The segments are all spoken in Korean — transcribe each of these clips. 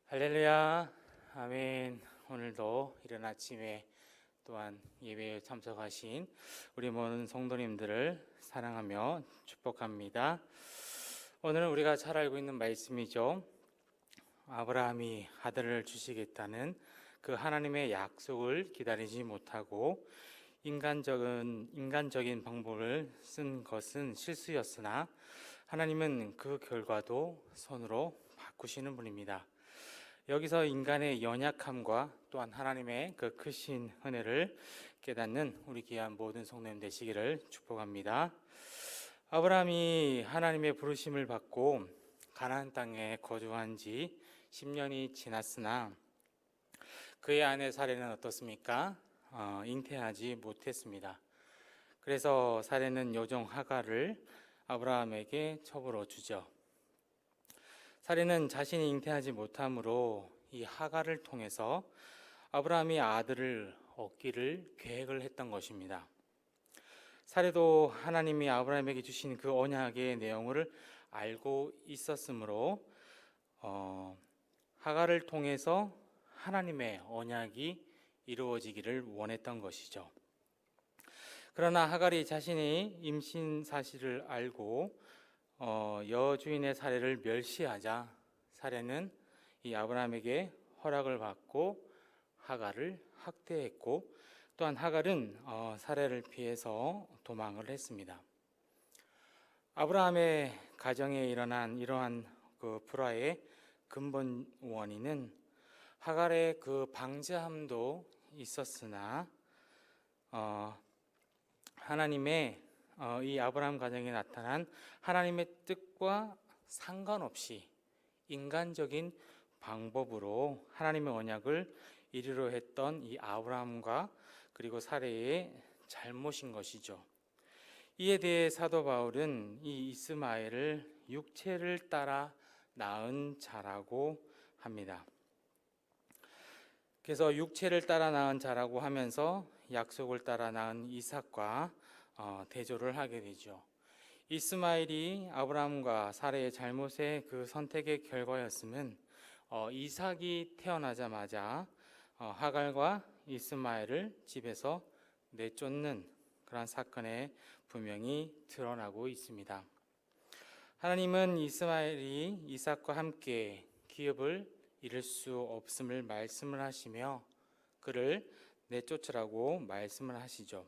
할렐루야, 아멘. 오늘도 이른 아침에 또한 예배에 참석하신 우리 모든 성도님들을 사랑하며 축복합니다. 오늘은 우리가 잘 알고 있는 말씀이죠. 아브라함이 아들을 주시겠다는 그 하나님의 약속을 기다리지 못하고 인간적인 방법을 쓴 것은 실수였으나 하나님은 그 결과도 손으로 바꾸시는 분입니다. 여기서 인간의 연약함과 또한 하나님의 그 크신 은혜를 깨닫는 우리 귀한 모든 성도님 되시기를 축복합니다. 아브라함이 하나님의 부르심을 받고 가나안 땅에 거주한 지 10년이 지났으나 그의 아내 사레는 어떻습니까? 잉태하지 못했습니다. 그래서 사레는 여종 하갈을 아브라함에게 첩으로 주죠. 사레는 자신이 잉태하지 못함으로 이 하갈을 통해서 아브라함이 아들을 얻기를 계획을 했던 것입니다. 사레도 하나님이 아브라함에게 주신 그 언약의 내용을 알고 있었으므로 하갈을 통해서 하나님의 언약이 이루어지기를 원했던 것이죠. 그러나 하갈이 자신이 임신 사실을 알고 여주인의 사례를 멸시하자 사례는 이 아브라함에게 허락을 받고 하갈을 학대했고 또한 하갈은 사례를 피해서 도망을 했습니다. 아브라함의 가정에 일어난 이러한 그 불화의 근본 원인은 하갈의 그 방자함도 있었으나 하나님의 이 아브라함 가정에 나타난 하나님의 뜻과 상관없이 인간적인 방법으로 하나님의 언약을 이루려 했던 이 아브라함과 그리고 사레의 잘못인 것이죠. 이에 대해 사도 바울은 이 이스마엘을 육체를 따라 낳은 자라고 합니다. 그래서 육체를 따라 낳은 자라고 하면서 약속을 따라 낳은 이삭과 대조를 하게 되죠. 이스마엘이 아브라함과 사레의 잘못의 그 선택의 결과였음은 이삭이 태어나자마자 하갈과 이스마엘을 집에서 내쫓는 그러한 사건에 분명히 드러나고 있습니다. 하나님은 이스마엘이 이삭과 함께 기업을 이룰 수 없음을 말씀을 하시며 그를 내쫓으라고 말씀을 하시죠.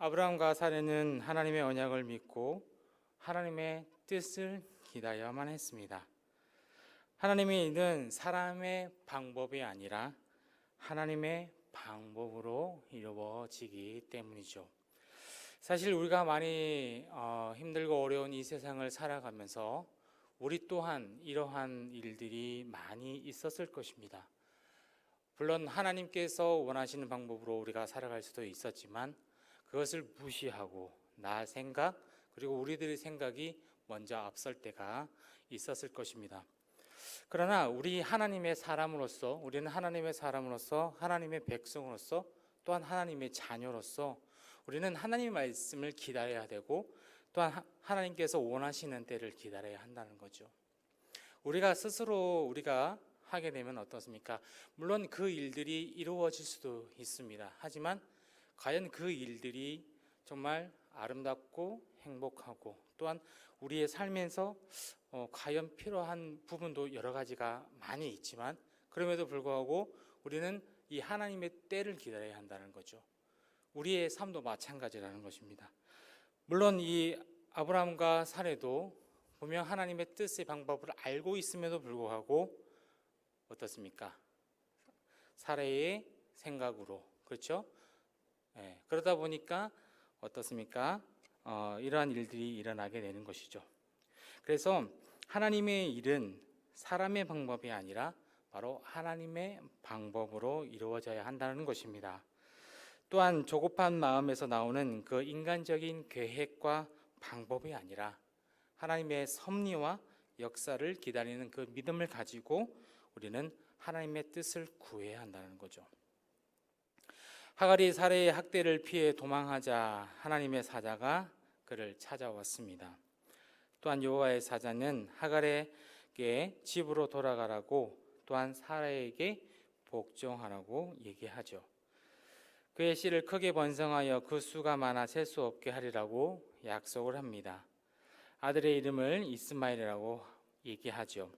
아브라함과 사레는 하나님의 언약을 믿고 하나님의 뜻을 기다려야만 했습니다. 하나님의 일은 사람의 방법이 아니라 하나님의 방법으로 이루어지기 때문이죠. 사실 우리가 많이 힘들고 어려운 이 세상을 살아가면서 우리 또한 이러한 일들이 많이 있었을 것입니다. 물론 하나님께서 원하시는 방법으로 우리가 살아갈 수도 있었지만 그것을 무시하고 나 생각 그리고 우리들의 생각이 먼저 앞설 때가 있었을 것입니다. 그러나 우리는 하나님의 사람으로서 하나님의 백성으로서 또한 하나님의 자녀로서 우리는 하나님의 말씀을 기다려야 되고 또한 하나님께서 원하시는 때를 기다려야 한다는 거죠. 우리가 스스로 하게 되면 어떻습니까? 물론 그 일들이 이루어질 수도 있습니다. 하지만 과연 그 일들이 정말 아름답고 행복하고 또한 우리의 삶에서 과연 필요한 부분도 여러 가지가 많이 있지만 그럼에도 불구하고 우리는 이 하나님의 때를 기다려야 한다는 거죠. 우리의 삶도 마찬가지라는 것입니다. 물론 이 아브라함과 사레도 분명 하나님의 뜻의 방법을 알고 있음에도 불구하고 어떻습니까? 사레의 생각으로 그렇죠? 그러다 보니까 어떻습니까? 이러한 일들이 일어나게 되는 것이죠. 그래서 하나님의 일은 사람의 방법이 아니라 바로 하나님의 방법으로 이루어져야 한다는 것입니다. 또한 조급한 마음에서 나오는 그 인간적인 계획과 방법이 아니라 하나님의 섭리와 역사를 기다리는 그 믿음을 가지고 우리는 하나님의 뜻을 구해야 한다는 거죠. 하갈이 사레의 학대를 피해 도망하자 하나님의 사자가 그를 찾아왔습니다. 또한 여호와의 사자는 하갈에게 죽게 집으로 돌아가라고 또한 사라에게 복종하라고 얘기하죠. 그의 씨를 크게 번성하여 그 수가 많아 셀 수 없게 하리라고 약속을 합니다. 아들의 이름을 이스마엘이라고 얘기하죠.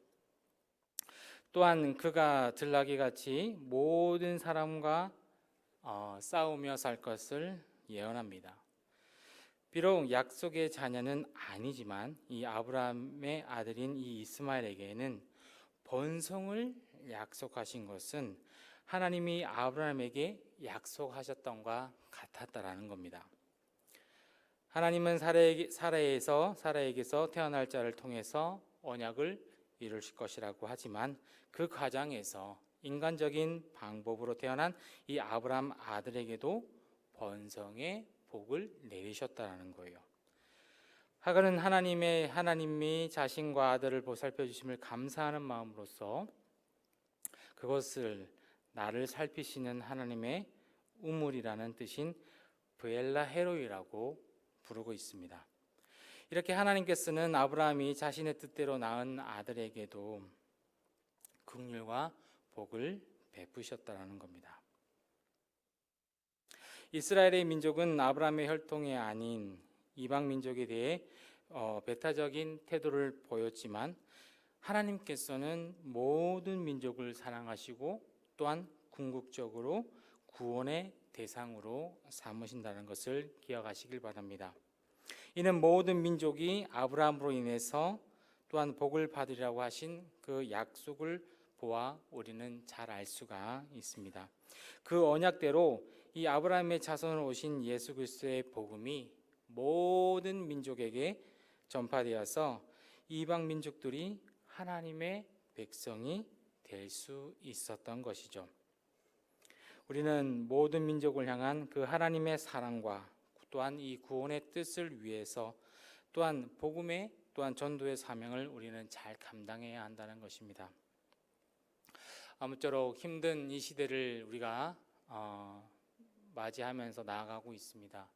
또한 그가 들나귀같이 모든 사람과 싸우며 살 것을 예언합니다. 비록 약속의 자녀는 아니지만 이 아브라함의 아들인 이 이스마엘에게는 번성을 약속하신 것은 하나님이 아브라함에게 약속하셨던과 같았다라는 겁니다. 하나님은 사라에게서 태어날 자를 통해서 언약을 이루실 것이라고 하지만 그 과정에서 인간적인 방법으로 태어난 이 아브라함 아들에게도 번성의 복을 내리셨다는 거예요. 하갈은 하나님이 자신과 아들을 보살펴 주심을 감사하는 마음으로써 그것을 나를 살피시는 하나님의 우물이라는 뜻인 브엘라 헤로이라고 부르고 있습니다. 이렇게 하나님께서는 아브라함이 자신의 뜻대로 낳은 아들에게도 긍휼과 복을 베푸셨다는 겁니다. 이스라엘의 민족은 아브라함의 혈통이 아닌 이방 민족에 대해 배타적인 태도를 보였지만 하나님께서는 모든 민족을 사랑하시고 또한 궁극적으로 구원의 대상으로 삼으신다는 것을 기억하시길 바랍니다. 이는 모든 민족이 아브라함으로 인해서 또한 복을 받으리라고 하신 그 약속을 보아 우리는 잘 알 수가 있습니다. 그 언약대로 이 아브라함의 자손으로 오신 예수 그리스도의 복음이 모든 민족에게 전파되어서 이방 민족들이 하나님의 백성이 될 수 있었던 것이죠. 우리는 모든 민족을 향한 그 하나님의 사랑과 또한 이 구원의 뜻을 위해서 또한 복음의 또한 전도의 사명을 우리는 잘 감당해야 한다는 것입니다. 아무쪼록 힘든 이 시대를 우리가 맞이하면서 나아가고 있습니다.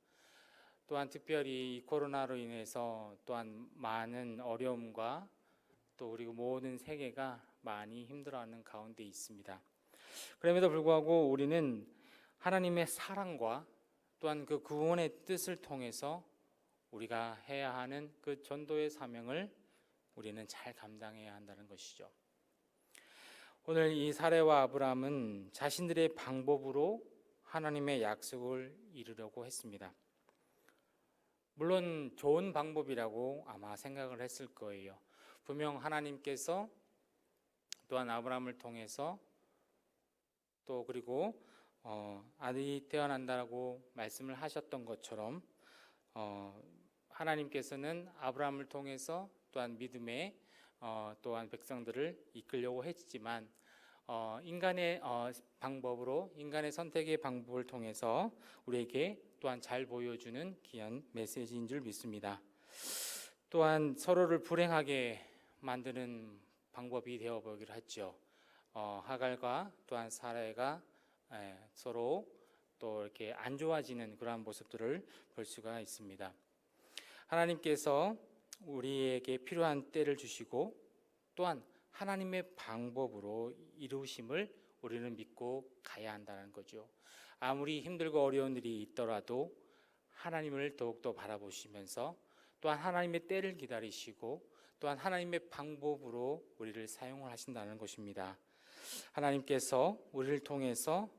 또한 특별히 코로나로 인해서 또한 많은 어려움과 또 그리고 모든 세계가 많이 힘들어하는 가운데 있습니다. 그럼에도 불구하고 우리는 하나님의 사랑과 또한 그 구원의 뜻을 통해서 우리가 해야 하는 그 전도의 사명을 우리는 잘 감당해야 한다는 것이죠. 오늘 이 사레와 아브라함은 자신들의 방법으로 하나님의 약속을 이루려고 했습니다. 물론 좋은 방법이라고 아마 생각을 했을 거예요. 분명 하나님께서 또한 아브라함을 통해서 또 그리고 아들이 태어난다라고 말씀을 하셨던 것처럼 하나님께서는 아브라함을 통해서 또한 믿음의 또한 백성들을 이끌려고 했지만 인간의 방법으로 인간의 선택의 방법을 통해서 우리에게 또한 잘 보여주는 귀한 메시지인 줄 믿습니다. 또한 서로를 불행하게 만드는 방법이 되어보기로 했죠. 하갈과 또한 사라가 서로 또 이렇게 안 좋아지는 그러한 모습들을 볼 수가 있습니다. 하나님께서 우리에게 필요한 때를 주시고 또한 하나님의 방법으로 이루심을 우리는 믿고 가야 한다는 거죠. 아무리 힘들고 어려운 일이 있더라도 하나님을 더욱더 바라보시면서 또한 하나님의 때를 기다리시고 또한 하나님의 방법으로 우리를 사용을 하신다는 것입니다. 하나님께서 우리를 통해서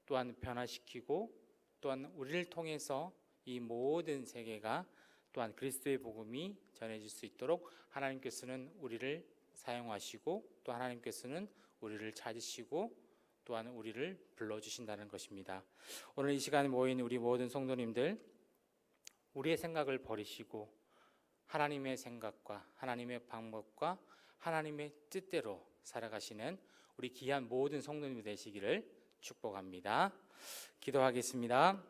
또한 변화시키고 또한 우리를 통해서 이 모든 세계가 또한 그리스도의 복음이 전해질 수 있도록 하나님께서는 우리를 사용하시고 또 하나님께서는 우리를 찾으시고 또한 우리를 불러주신다는 것입니다. 오늘 이 시간에 모인 우리 모든 성도님들, 우리의 생각을 버리시고 하나님의 생각과 하나님의 방법과 하나님의 뜻대로 살아가시는 우리 귀한 모든 성도님들 되시기를 축복합니다. 기도하겠습니다.